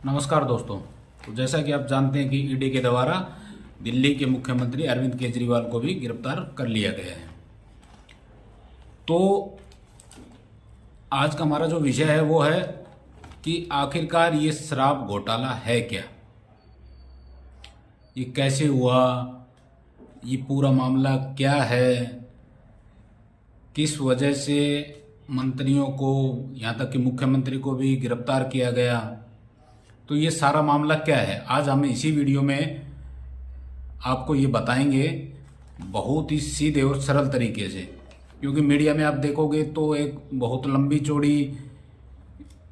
नमस्कार दोस्तों। तो जैसा कि आप जानते हैं कि ईडी के द्वारा दिल्ली के मुख्यमंत्री अरविंद केजरीवाल को भी गिरफ्तार कर लिया गया है। तो आज का हमारा जो विषय है वो है कि आखिरकार ये शराब घोटाला है क्या, ये कैसे हुआ, ये पूरा मामला क्या है, किस वजह से मंत्रियों को यहाँ तक कि मुख्यमंत्री को भी गिरफ्तार किया गया। तो ये सारा मामला क्या है, आज हम इसी वीडियो में आपको ये बताएंगे बहुत ही सीधे और सरल तरीके से। क्योंकि मीडिया में आप देखोगे तो एक बहुत लंबी चौड़ी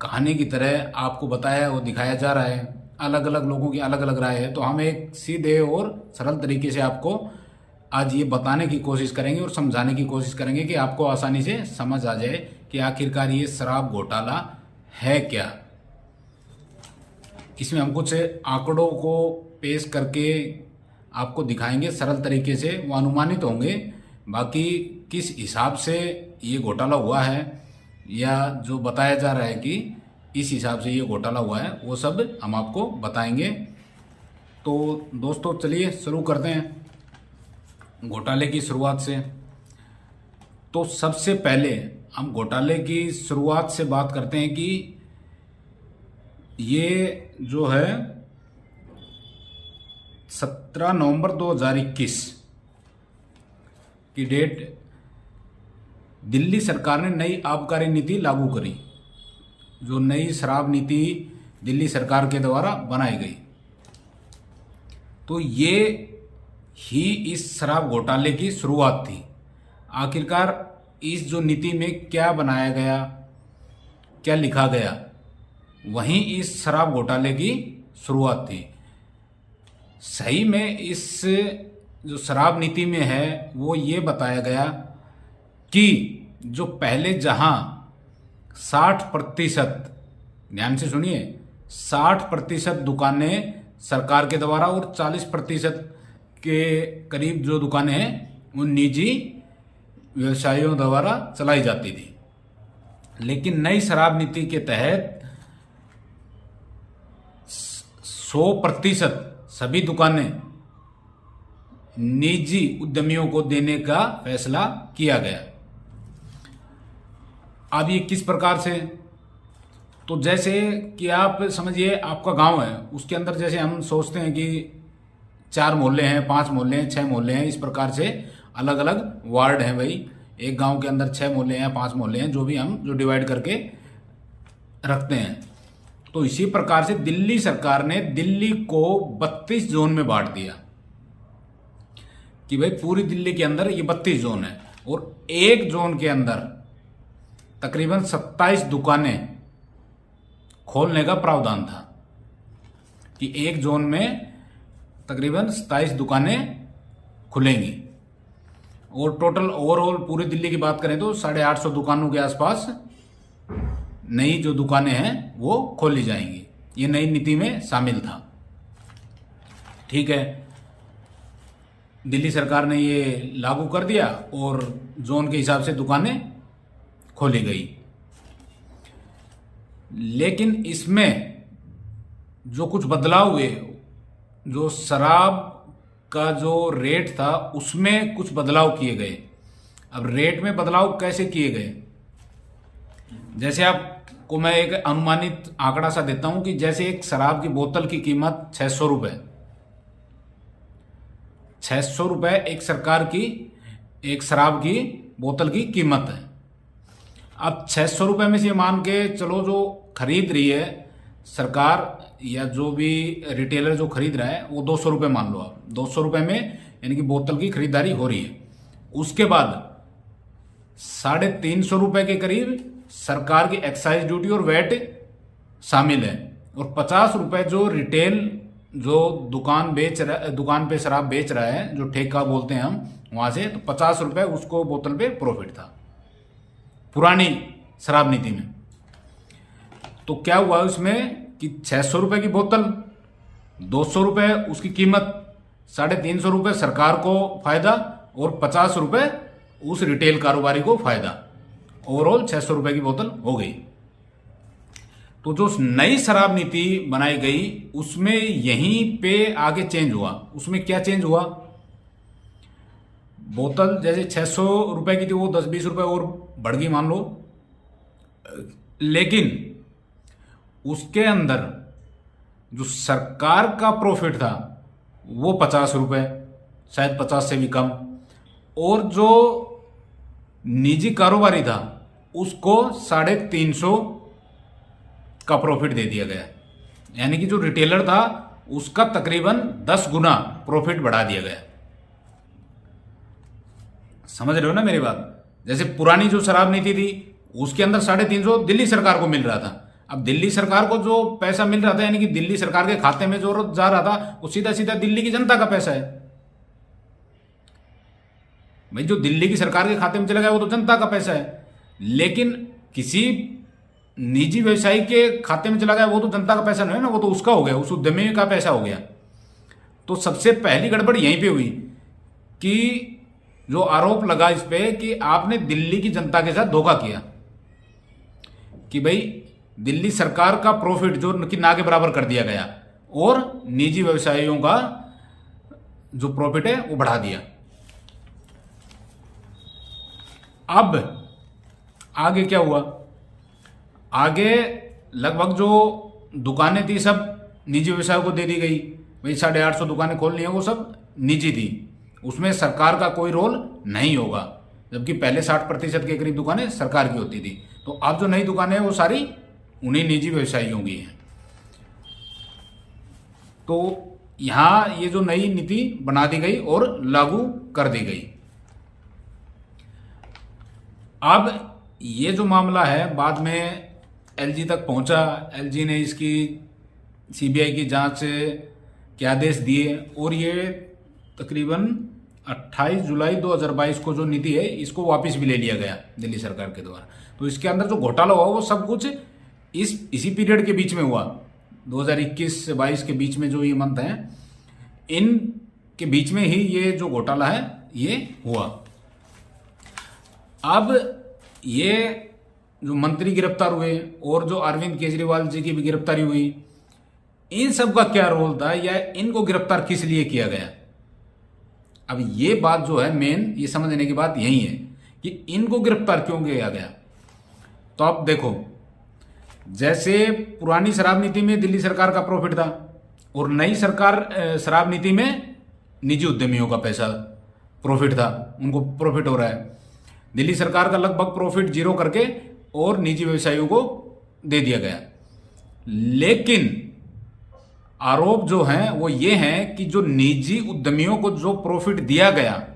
कहानी की तरह आपको बताया और दिखाया जा रहा है, अलग अलग लोगों की अलग अलग राय है। तो हम एक सीधे और सरल तरीके से आपको आज ये बताने की कोशिश करेंगे और समझाने की कोशिश करेंगे कि आपको आसानी से समझ आ जाए कि आखिरकार ये शराब घोटाला है क्या। इसमें हम कुछ आंकड़ों को पेश करके आपको दिखाएंगे सरल तरीके से, वो अनुमानित होंगे। बाकी किस हिसाब से ये घोटाला हुआ है या जो बताया जा रहा है कि इस हिसाब से ये घोटाला हुआ है, वो सब हम आपको बताएंगे। तो दोस्तों चलिए शुरू करते हैं घोटाले की शुरुआत से। तो सबसे पहले हम घोटाले की शुरुआत से बात करते हैं कि ये जो है 17 नवंबर 2021 की डेट दिल्ली सरकार ने नई आबकारी नीति लागू करी। जो नई शराब नीति दिल्ली सरकार के द्वारा बनाई गई, तो ये ही इस शराब घोटाले की शुरुआत थी। आखिरकार इस जो नीति में क्या बनाया गया, क्या लिखा गया, वहीं इस शराब घोटाले की शुरुआत थी। सही में इस जो शराब नीति में है वो ये बताया गया कि जो पहले जहां 60%, ध्यान से सुनिए, 60% दुकानें सरकार के द्वारा और 40% के करीब जो दुकानें हैं वो निजी व्यवसायियों द्वारा चलाई जाती थी। लेकिन नई शराब नीति के तहत 100% सभी दुकानें निजी उद्यमियों को देने का फैसला किया गया। अब ये किस प्रकार से, तो जैसे कि आप समझिए आपका गांव है, उसके अंदर जैसे हम सोचते हैं कि 4 मोहल्ले हैं, 5 मोहल्ले हैं, 6 मोहल्ले हैं, इस प्रकार से अलग अलग वार्ड हैं। भाई एक गांव के अंदर 6 मोहल्ले हैं, 5 मोहल्ले हैं, जो भी हम जो डिवाइड करके रखते हैं। तो इसी प्रकार से दिल्ली सरकार ने दिल्ली को 32 जोन में बांट दिया कि भाई पूरी दिल्ली के अंदर ये 32 जोन है और एक जोन के अंदर तकरीबन 27 दुकानें खोलने का प्रावधान था कि एक जोन में तकरीबन 27 दुकानें खुलेंगी। और टोटल ओवरऑल पूरी दिल्ली की बात करें तो 850 दुकानों के आसपास नई जो दुकानें हैं वो खोली जाएंगी। ये नई नीति में शामिल था। ठीक है, दिल्ली सरकार ने ये लागू कर दिया और जोन के हिसाब से दुकानें खोली गई। लेकिन इसमें जो कुछ बदलाव हुए, जो शराब का जो रेट था उसमें कुछ बदलाव किए गए। अब रेट में बदलाव कैसे किए गए, जैसे आपको मैं एक अनुमानित आंकड़ा सा देता हूं कि जैसे एक शराब की बोतल की कीमत 600 रुपए, 600 रुपए एक सरकार की एक शराब की बोतल की कीमत है। अब 600 रुपए में से मान के चलो जो खरीद रही है सरकार या जो भी रिटेलर जो खरीद रहा है वो 200 रुपए मान लो आप, 200 रुपए में यानी कि बोतल की खरीदारी हो रही है। उसके बाद 350 रुपए के करीब सरकार की एक्साइज ड्यूटी और वैट शामिल है और 50 रुपए जो रिटेल जो दुकान पे शराब बेच रहा है, जो ठेका बोलते हैं हम वहां से, तो 50 रुपए उसको बोतल पे प्रॉफिट था पुरानी शराब नीति में। तो क्या हुआ उसमें कि 600 रुपए की बोतल, 200 रुपए उसकी कीमत, 350 रुपए सरकार को फायदा और 50 रुपए उस रिटेल कारोबारी को फायदा। ओवरऑल 600 रुपए की बोतल हो गई। तो जो नई शराब नीति बनाई गई उसमें यहीं पे आगे चेंज हुआ। उसमें क्या चेंज हुआ, बोतल जैसे 600 रुपए की थी वो 10-20 रुपए और बढ़ गई मान लो, लेकिन उसके अंदर जो सरकार का प्रॉफिट था वो 50 रुपए, शायद 50 से भी कम, और जो निजी कारोबारी था उसको 350 का प्रॉफिट दे दिया गया। यानी कि जो रिटेलर था उसका तकरीबन 10 गुना प्रॉफिट बढ़ा दिया गया। समझ रहे हो ना मेरी बात। जैसे पुरानी जो शराब नीति थी उसके अंदर 350 दिल्ली सरकार को मिल रहा था। अब दिल्ली सरकार को जो पैसा मिल रहा था, यानी कि दिल्ली सरकार के खाते में जो जा रहा था वो सीधा सीधा दिल्ली की जनता का पैसा है। भाई जो दिल्ली की सरकार के खाते में चला गया वो तो जनता का पैसा है, लेकिन किसी निजी व्यवसायी के खाते में चला गया वो तो जनता का पैसा नहीं है ना, वो तो उसका हो गया, उस उद्यमी का पैसा हो गया। तो सबसे पहली गड़बड़ यहीं पे हुई कि जो आरोप लगा इस पे कि आपने दिल्ली की जनता के साथ धोखा किया, कि भाई दिल्ली सरकार का प्रॉफिट जो कि ना के बराबर कर दिया गया और निजी व्यवसायियों का जो प्रॉफिट है वो बढ़ा दिया। अब आगे क्या हुआ, आगे लगभग जो दुकानें थी सब निजी व्यवसायों को दे दी गई। भाई 850 दुकानें खोलनी है वो सब निजी थी, उसमें सरकार का कोई रोल नहीं होगा, जबकि पहले 60% के करीब दुकानें सरकार की होती थी। तो अब जो नई दुकानें हैं वो सारी उन्हीं निजी व्यवसायियों की हैं। तो यहां ये जो नई नीति बना दी गई और लागू कर दी गई। अब ये जो मामला है बाद में एलजी तक पहुंचा। एलजी ने इसकी सीबीआई की जांच के आदेश दिए और ये तकरीबन 28 जुलाई 2022 को जो नीति है इसको वापस भी ले लिया गया दिल्ली सरकार के द्वारा। तो इसके अंदर जो घोटाला हुआ वो सब कुछ इसी पीरियड के बीच में हुआ, 2021 से 22 के बीच में जो ये मंथ हैं इन के बीच में ही ये जो घोटाला है ये हुआ। अब ये जो मंत्री गिरफ्तार हुए और जो अरविंद केजरीवाल जी की भी गिरफ्तारी हुई, इन सब का क्या रोल था या इनको गिरफ्तार किस लिए किया गया। अब ये बात जो है मेन ये समझने की बात यही है कि इनको गिरफ्तार क्यों किया गया। तो आप देखो, जैसे पुरानी शराब नीति में दिल्ली सरकार का प्रॉफिट था और नई सरकार शराब नीति में निजी उद्यमियों का पैसा प्रॉफिट था, उनको प्रॉफिट हो रहा है। दिल्ली सरकार का लगभग प्रॉफिट जीरो करके और निजी व्यवसायियों को दे दिया गया। लेकिन आरोप जो हैं वो ये हैं कि जो निजी उद्यमियों को जो प्रॉफिट दिया गया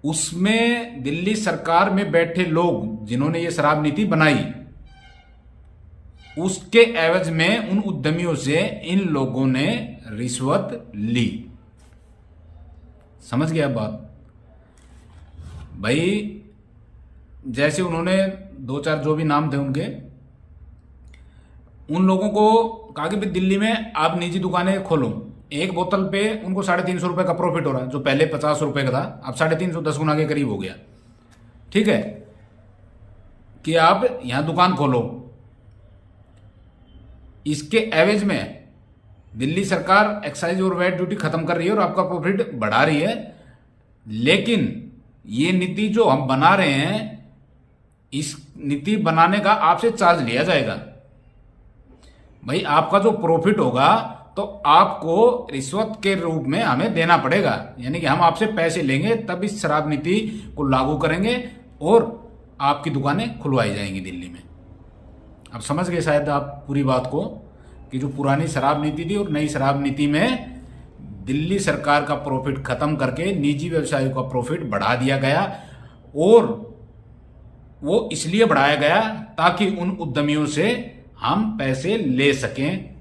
उसमें दिल्ली सरकार में बैठे लोग जिन्होंने ये शराब नीति बनाई उसके एवज में उन उद्यमियों से इन लोगों ने रिश्वत ली। समझ गया बात। भाई जैसे उन्होंने 2-4 जो भी नाम थे उनके, उन लोगों को कहा कि भाई दिल्ली में आप निजी दुकानें खोलो, एक बोतल पे उनको 350 रुपए का प्रॉफिट हो रहा है, जो पहले 50 रुपए का था अब 350 10 गुना के करीब हो गया। ठीक है कि आप यहां दुकान खोलो, इसके एवज में दिल्ली सरकार एक्साइज और वैट ड्यूटी खत्म कर रही है और आपका प्रॉफिट बढ़ा रही है। लेकिन ये नीति जो हम बना रहे हैं इस नीति बनाने का आपसे चार्ज लिया जाएगा। भाई आपका जो प्रॉफिट होगा तो आपको रिश्वत के रूप में हमें देना पड़ेगा, यानी कि हम आपसे पैसे लेंगे तब इस शराब नीति को लागू करेंगे और आपकी दुकानें खुलवाई जाएंगी दिल्ली में। अब समझ गए शायद आप पूरी बात को कि जो पुरानी शराब नीति थी और नई शराब नीति में दिल्ली सरकार का प्रॉफिट खत्म करके निजी व्यवसायियों का प्रॉफिट बढ़ा दिया गया और वो इसलिए बढ़ाया गया ताकि उन उद्यमियों से हम पैसे ले सकें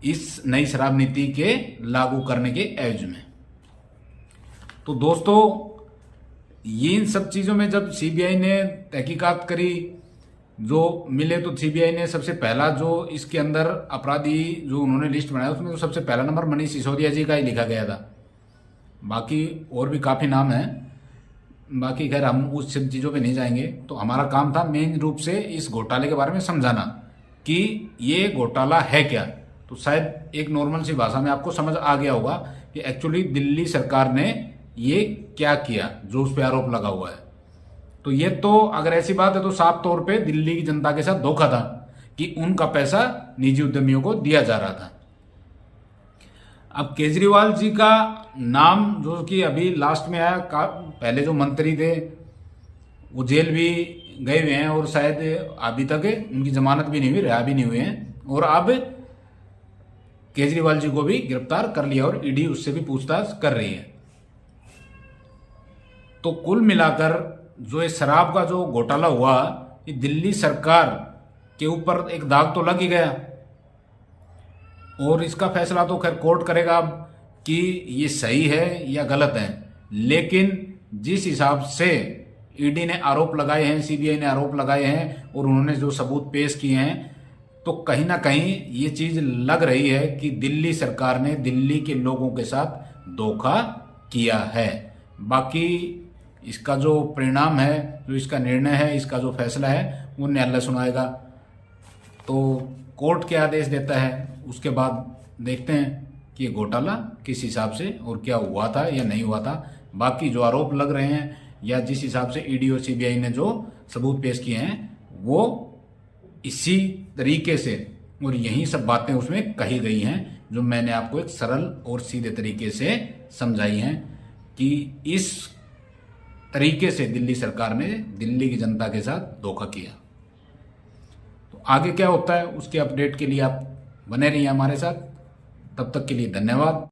इस नई शराब नीति के लागू करने के एवज में। तो दोस्तों ये इन सब चीजों में जब सीबीआई ने तहकीकात करी जो मिले तो सीबीआई ने सबसे पहला जो इसके अंदर अपराधी जो उन्होंने लिस्ट बनाया उसमें तो सबसे पहला नंबर मनीष सिसोदिया जी का ही लिखा गया था। बाकी और भी काफी नाम हैं बाकी खैर हम उस सब चीज़ों पे नहीं जाएंगे। तो हमारा काम था मेन रूप से इस घोटाले के बारे में समझाना कि ये घोटाला है क्या। तो शायद एक नॉर्मल सी भाषा में आपको समझ आ गया होगा कि एक्चुअली दिल्ली सरकार ने ये क्या किया जो उस पर आरोप लगा हुआ है। तो ये तो अगर ऐसी बात है तो साफ तौर पे दिल्ली की जनता के साथ धोखा था कि उनका पैसा निजी उद्यमियों को दिया जा रहा था। अब केजरीवाल जी का नाम जो कि अभी लास्ट में आया, पहले जो मंत्री थे वो जेल भी गए हुए हैं और शायद अभी तक उनकी जमानत भी नहीं हुई, रिहा भी नहीं हुए हैं, और अब केजरीवाल जी को भी गिरफ्तार कर लिया और ईडी उससे भी पूछताछ कर रही है। तो कुल मिलाकर जो ये शराब का जो घोटाला हुआ, ये दिल्ली सरकार के ऊपर एक दाग तो लग ही गया, और इसका फैसला तो खैर कोर्ट करेगा अब कि ये सही है या गलत है। लेकिन जिस हिसाब से ईडी ने आरोप लगाए हैं, सीबीआई ने आरोप लगाए हैं और उन्होंने जो सबूत पेश किए हैं, तो कहीं ना कहीं ये चीज लग रही है कि दिल्ली सरकार ने दिल्ली के लोगों के साथ धोखा किया है। बाकी इसका जो परिणाम है, जो इसका निर्णय है, इसका जो फैसला है, वो न्यायालय सुनाएगा। तो कोर्ट क्या आदेश देता है उसके बाद देखते हैं कि ये घोटाला किस हिसाब से और क्या हुआ था या नहीं हुआ था। बाकी जो आरोप लग रहे हैं या जिस हिसाब से ईडी और सीबीआई ने जो सबूत पेश किए हैं वो इसी तरीके से और यही सब बातें उसमें कही गई हैं जो मैंने आपको एक सरल और सीधे तरीके से समझाई हैं कि इस तरीके से दिल्ली सरकार ने दिल्ली की जनता के साथ धोखा किया। तो आगे क्या होता है उसके अपडेट के लिए आप बने रहिए हमारे साथ। तब तक के लिए धन्यवाद।